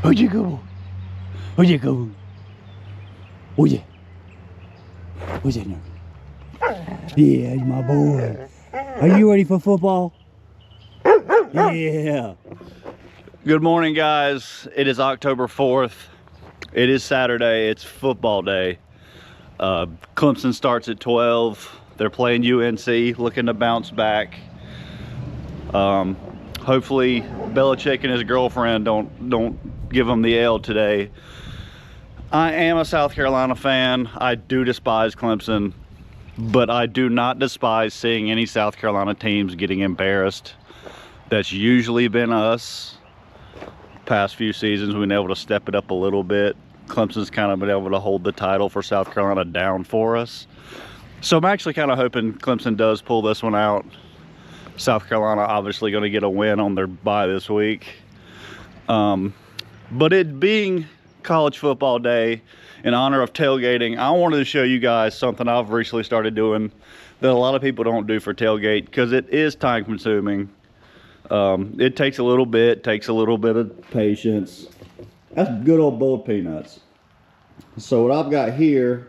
Oh yeah, good boy. Oh yeah, good boy. Oh yeah. What's that now? Yeah, that's my boy. Are you ready for football? Yeah. Good morning, guys. It is October 4th. It is Saturday. It's football day. Clemson starts at 12. They're playing UNC, looking to bounce back. Hopefully Belichick and his girlfriend don't give them the L today. I am a South Carolina fan. I do despise Clemson, but I do not despise seeing any South Carolina teams getting embarrassed. That's usually been us. Past few seasons, we've been able to step it up a little bit. Clemson's kind of been able to hold the title for South Carolina down for us. So I'm actually kind of hoping Clemson does pull this one out. South Carolina obviously going to get a win on their bye this week. But it being college football day, in honor of tailgating, I wanted to show you guys something I've recently started doing that a lot of people don't do for tailgate, because it is time consuming. It takes a little bit of patience. That's good old boiled peanuts. So what I've got here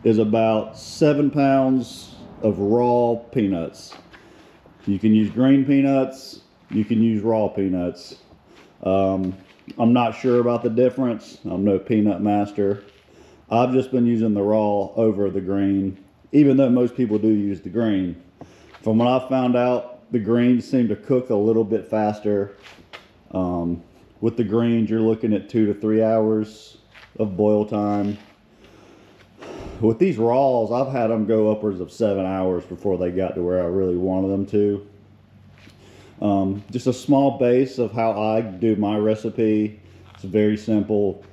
is about 7 pounds of raw peanuts. You can use green peanuts, you can use raw peanuts. I'm not sure about the difference. I'm no peanut master. I've just been using the raw over the green, even though most people do use the green. From what I've found out, the greens seem to cook a little bit faster. With the greens, you're looking at 2 to 3 hours of boil time. With these raws, I've had them go upwards of 7 hours before they got to where I really wanted them to. Just a small base of how I do my recipe. It's very simple.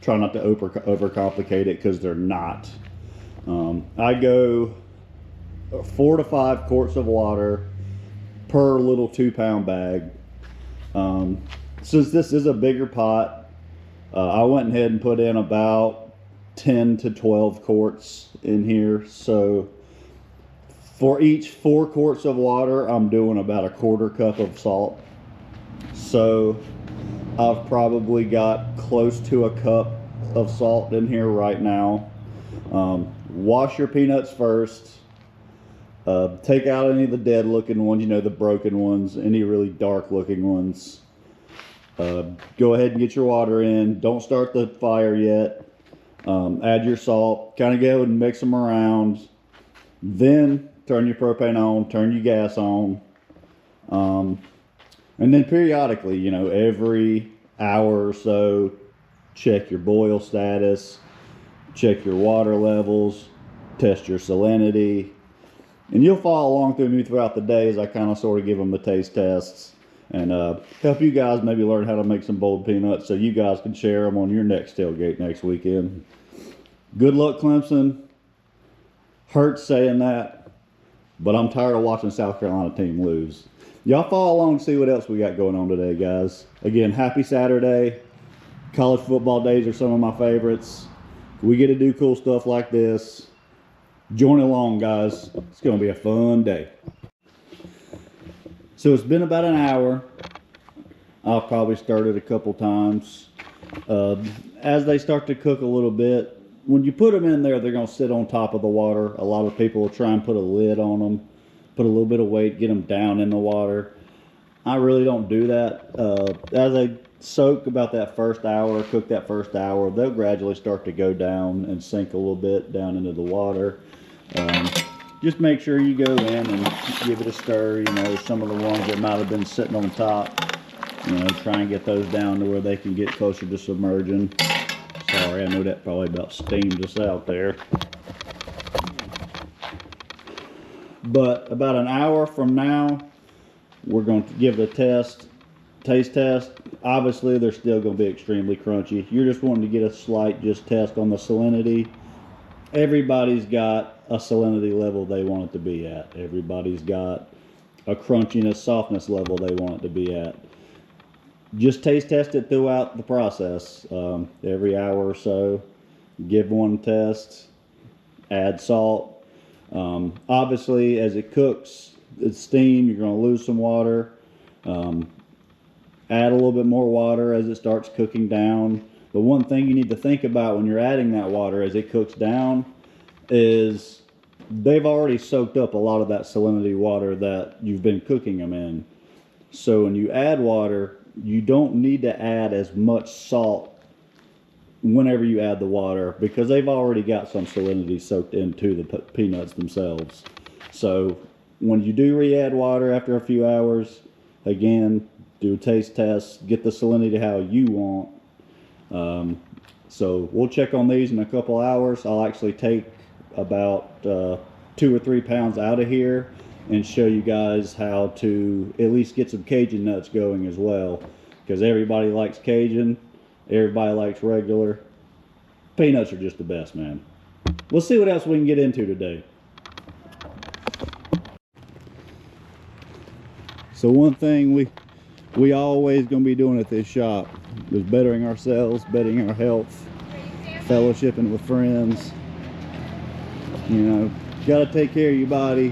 Try not to overcomplicate it, because they're not. I go 4 to 5 quarts of water per little 2-pound bag. Since this is a bigger pot, I went ahead and put in about 10 to 12 quarts in here. So for each 4 quarts of water, I'm doing about 1/4 cup of salt. So I've probably got close to a cup of salt in here right now. Wash your peanuts first. Take out any of the dead looking ones, the broken ones, any really dark looking ones. Go ahead and get your water in. Don't start the fire yet. Add your salt, kind of go and mix them around. Then turn your propane on, turn your gas on. And then periodically, every hour or so, check your boil status, check your water levels, test your salinity. And you'll follow along through me throughout the day as I kind of sort of give them the taste tests and help you guys maybe learn how to make some boiled peanuts so you guys can share them on your next tailgate next weekend. Good luck, Clemson. Hurts saying that, but I'm tired of watching South Carolina team lose. Y'all follow along and see what else we got going on today, guys. Again, happy Saturday. College football days are some of my favorites. We get to do cool stuff like this. Join along, guys. It's going to be a fun day. So it's been about an hour. I've probably stirred it a couple times. As they start to cook a little bit, when you put them in there, they're going to sit on top of the water. A lot of people will try and put a lid on them, put a little bit of weight, get them down in the water. I really don't do that. As they soak about that first hour, cook that first hour, they'll gradually start to go down and sink a little bit down into the water. Just make sure you go in and give it a stir. Some of the ones that might have been sitting on top, try and get those down to where they can get closer to submerging. Sorry, I know that probably about steamed us out there. But about an hour from now, we're going to give it a taste test. Obviously, they're still going to be extremely crunchy. You're just wanting to get a slight test on the salinity. Everybody's got a salinity level they want it to be at. Everybody's got a crunchiness, softness level they want it to be at. Just taste test it throughout the process. Every hour or so, give one test, add salt. Obviously, as it cooks, it's steam, you're going to lose some water. add a little bit more water as it starts cooking down. But one thing you need to think about when you're adding that water as it cooks down is they've already soaked up a lot of that salinity water that you've been cooking them in. So when you add water, you don't need to add as much salt whenever you add the water, because they've already got some salinity soaked into the peanuts themselves. So when you do re-add water after a few hours, again, do a taste test, get the salinity how you want. So we'll check on these in a couple hours. I'll actually take about 2 or 3 pounds out of here and show you guys how to at least get some Cajun nuts going as well, because everybody likes Cajun, everybody likes regular. Peanuts are just the best, man. Let's see what else we can get into today. So one thing we always gonna be doing at this shop is bettering ourselves, bettering our health, fellowshipping with friends. You know, gotta take care of your body,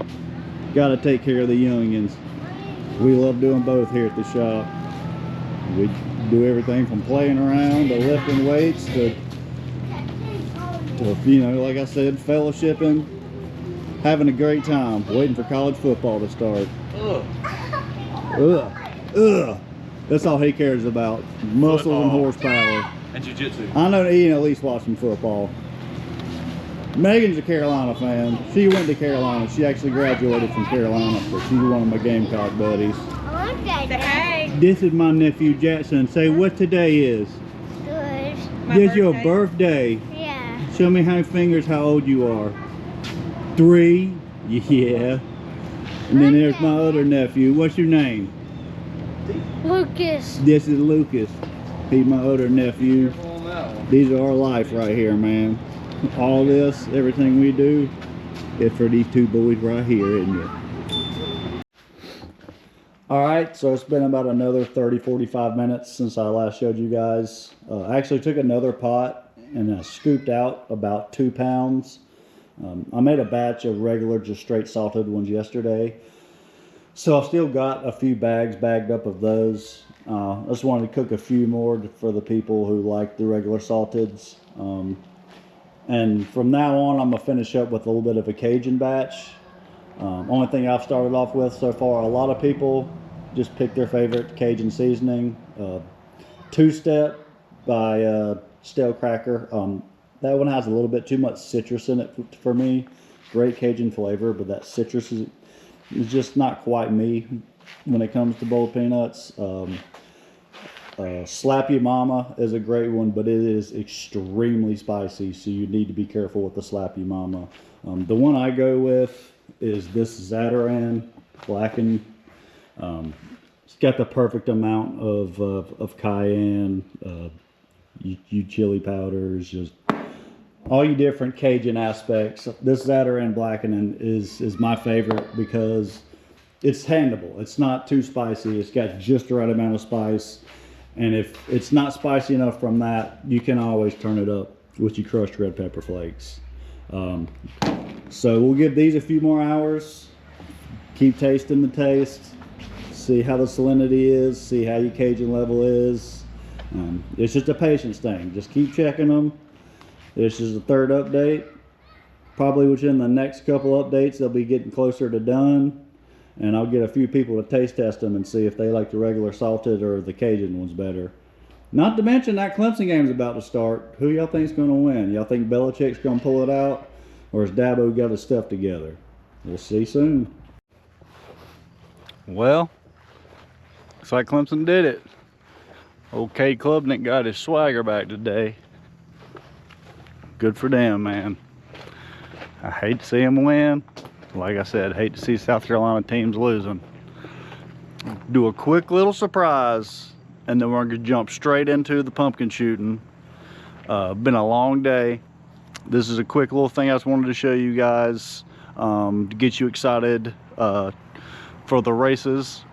gotta take care of the youngins. We love doing both here at the shop. We do everything from playing around to lifting weights to you know, like I said, fellowshipping, having a great time, waiting for college football to start. Ugh. That's all he cares about. Muscles football and horsepower. And jiu-jitsu. I know Ian at least watching football. Megan's a Carolina fan. She went to Carolina. She actually graduated from Carolina, so she's one of my Gamecock buddies. I want that. Hey. This is my nephew Jackson. Say what today is. Good. This your birthday. Yeah. Show me how many fingers, how old you are. 3. Yeah. And then there's my other nephew. What's your name? Lucas. This is Lucas. He's my other nephew. These are our life right here, man. All this, everything we do, is for these two boys right here, isn't it? Alright, so it's been about another 30-45 minutes since I last showed you guys. I actually took another pot and I scooped out about 2 pounds. I made a batch of regular, just straight salted ones yesterday. So I've still got a few bags bagged up of those. I just wanted to cook a few more for the people who like the regular salteds. And from now on, I'm gonna finish up with a little bit of a Cajun batch. Only thing I've started off with so far, a lot of people just pick their favorite Cajun seasoning. Two-Step by Stale Cracker. That one has a little bit too much citrus in it for me. Great Cajun flavor, but that citrus is just not quite me when it comes to boiled peanuts. Slap You Mama is a great one, but it is extremely spicy, so you need to be careful with the Slap You Mama. The one I go with is this Zatarain blackened. It's got the perfect amount of cayenne, you chili powders, just all you different Cajun aspects. This Zatarain blackening is my favorite because it's handleable. It's not too spicy. It's got just the right amount of spice. And if it's not spicy enough from that, you can always turn it up with your crushed red pepper flakes. So we'll give these a few more hours. Keep tasting the taste. See how the salinity is. See how your Cajun level is. It's just a patience thing. Just keep checking them. This is the 3rd update. Probably within the next couple updates, they'll be getting closer to done. And I'll get a few people to taste test them and see if they like the regular salted or the Cajun ones better. Not to mention that Clemson game's about to start. Who y'all think's going to win? Y'all think Belichick's going to pull it out? Or has Dabo got his stuff together? We'll see soon. Well, looks like Clemson did it. Old Cade Klubnik got his swagger back today. Good for them, man. I hate to see them win. Like I said, hate to see South Carolina teams losing. Do a quick little surprise, and then we're gonna jump straight into the pumpkin shooting. Been a long day. This is a quick little thing I just wanted to show you guys to get you excited for the races.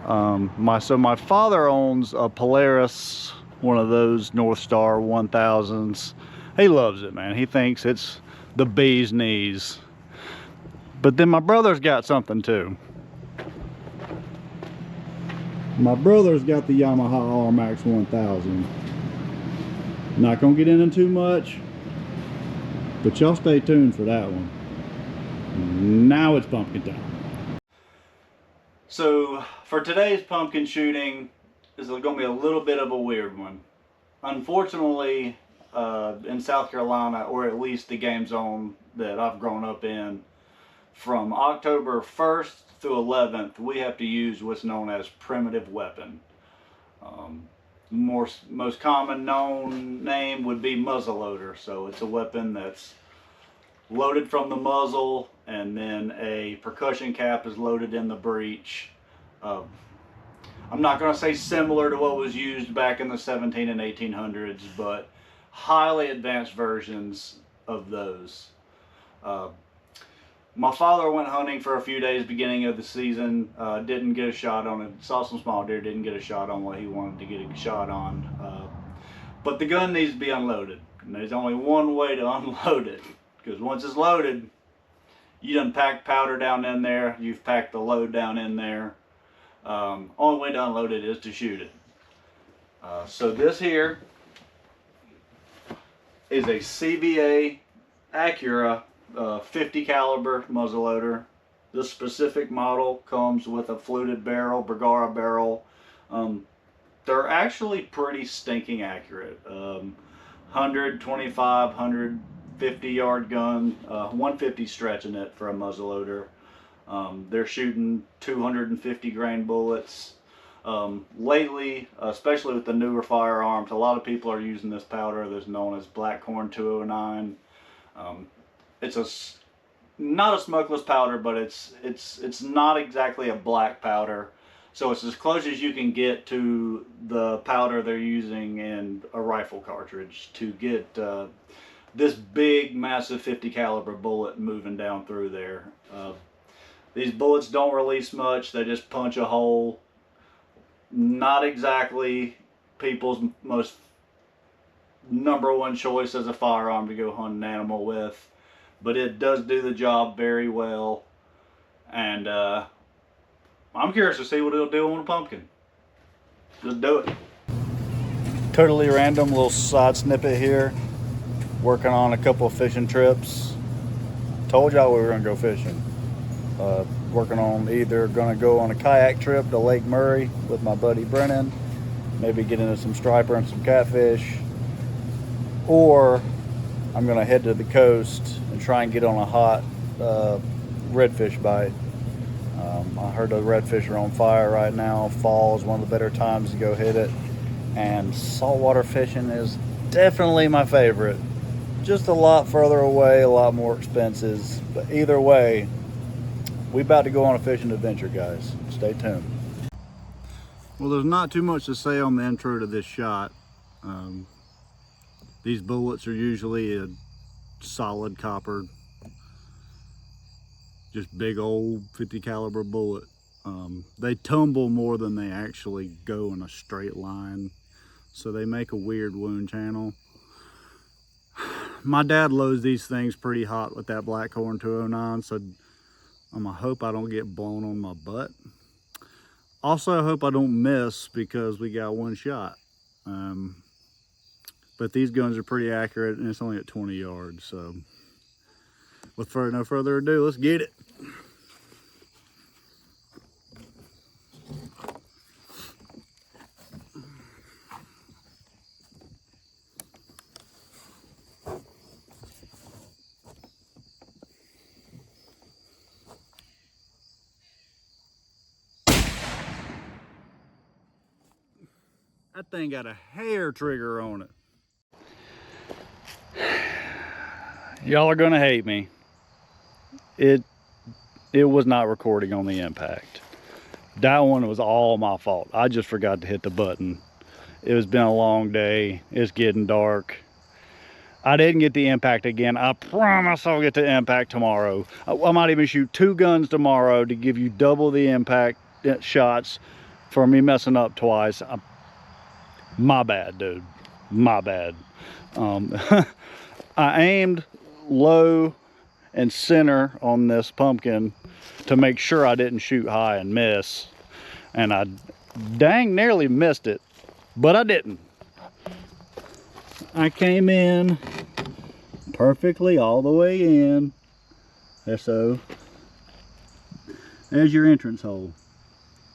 So my father owns a Polaris, one of those North Star 1000s. He loves it, man. He thinks it's the bee's knees. But then my brother's got something too. My brother's got the Yamaha RMAX 1000. Not gonna get into too much, but y'all stay tuned for that one. Now it's pumpkin time. So for today's pumpkin shooting, this is going to be a little bit of a weird one. Unfortunately, in South Carolina, or at least the game zone that I've grown up in, from October 1st through 11th, we have to use what's known as primitive weapon. Most common known name would be muzzleloader. So it's a weapon that's loaded from the muzzle, and then a percussion cap is loaded in the breech. I'm not going to say similar to what was used back in the 17 and 1800s, but highly advanced versions of those. My father went hunting for a few days beginning of the season, didn't get a shot on it, saw some small deer, didn't get a shot on what he wanted to get a shot on. But the gun needs to be unloaded, and there's only one way to unload it, because once it's loaded, you done packed powder down in there, you've packed the load down in there. Only way to unload it is to shoot it. So this here is a CVA Acura 50 caliber muzzleloader. This specific model comes with a fluted barrel, Bergara barrel. They're actually pretty stinking accurate. 125, 150 yard gun, 150 stretching it for a muzzleloader. They're shooting 250 grain bullets. Lately, especially with the newer firearms, a lot of people are using this powder that's known as Blackhorn 209. It's not a smokeless powder, but it's not exactly a black powder. So it's as close as you can get to the powder they're using in a rifle cartridge to get this big, massive 50 caliber bullet moving down through there. These bullets don't release much, they just punch a hole. Not exactly people's most #1 choice as a firearm to go hunt an animal with, but it does do the job very well. And I'm curious to see what it'll do on a pumpkin. Just do it. Totally random little side snippet here. Working on a couple of fishing trips. Told y'all we were gonna go fishing. Working on either gonna go on a kayak trip to Lake Murray with my buddy Brennan, maybe get into some striper and some catfish, or I'm gonna head to the coast and try and get on a hot redfish bite. I heard the redfish are on fire right now. Fall is one of the better times to go hit it, and saltwater fishing is definitely my favorite. Just a lot further away, a lot more expensive, but either way, we about to go on a fishing adventure, guys. Stay tuned. Well, there's not too much to say on the intro to this shot. These bullets are usually a solid copper, just big old 50 caliber bullet. They tumble more than they actually go in a straight line, so they make a weird wound channel. My dad loads these things pretty hot with that Blackhorn 209, so I hope I don't get blown on my butt. Also, I hope I don't miss because we got one shot. But these guns are pretty accurate, and it's only at 20 yards. So with no further ado, let's get it. That thing got a hair trigger on it. Y'all are gonna hate me. It was not recording on the impact. That one was all my fault. I just forgot to hit the button. It has been a long day. It's getting dark. I didn't get the impact again. I promise I'll get the impact tomorrow. I might even shoot 2 guns tomorrow to give you double the impact shots for me messing up twice. My bad, dude. My bad. I aimed low and center on this pumpkin to make sure I didn't shoot high and miss. And dang nearly missed it, but I didn't. I came in perfectly all the way in. There, so there's your entrance hole.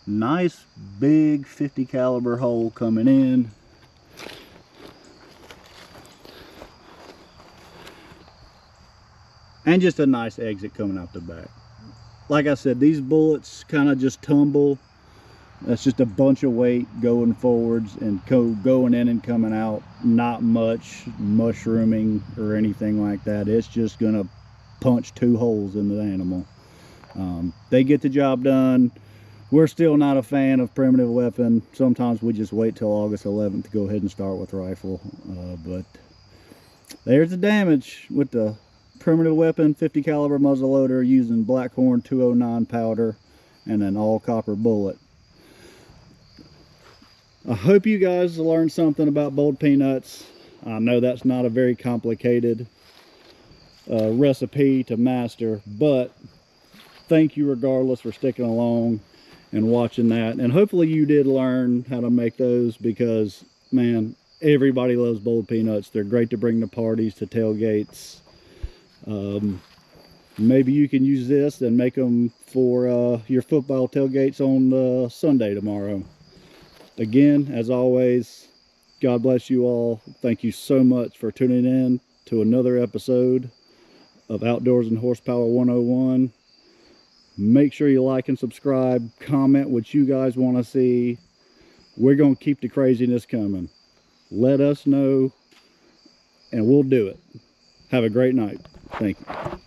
Nice big 50 caliber hole coming in. And just a nice exit coming out the back. Like I said, these bullets kind of just tumble. That's just a bunch of weight going forwards and going in and coming out. Not much mushrooming or anything like that. It's just gonna punch 2 holes in the animal. They get the job done. We're still not a fan of primitive weapon. Sometimes we just wait till August 11th to go ahead and start with rifle. But there's the damage with the primitive weapon 50 caliber muzzleloader using Blackhorn 209 powder and an all copper bullet. I hope you guys learned something about boiled peanuts. I know that's not a very complicated recipe to master, but thank you regardless for sticking along and watching that. And hopefully you did learn how to make those, because man, everybody loves boiled peanuts. They're great to bring to parties, to tailgates. Maybe you can use this and make them for your football tailgates on Sunday tomorrow. Again, as always, God bless you all. Thank you so much for tuning in to another episode of Outdoors and Horsepower 101. Make sure you like and subscribe, comment what you guys want to see. We're going to keep the craziness coming. Let us know and we'll do it. Have a great night. Thank you.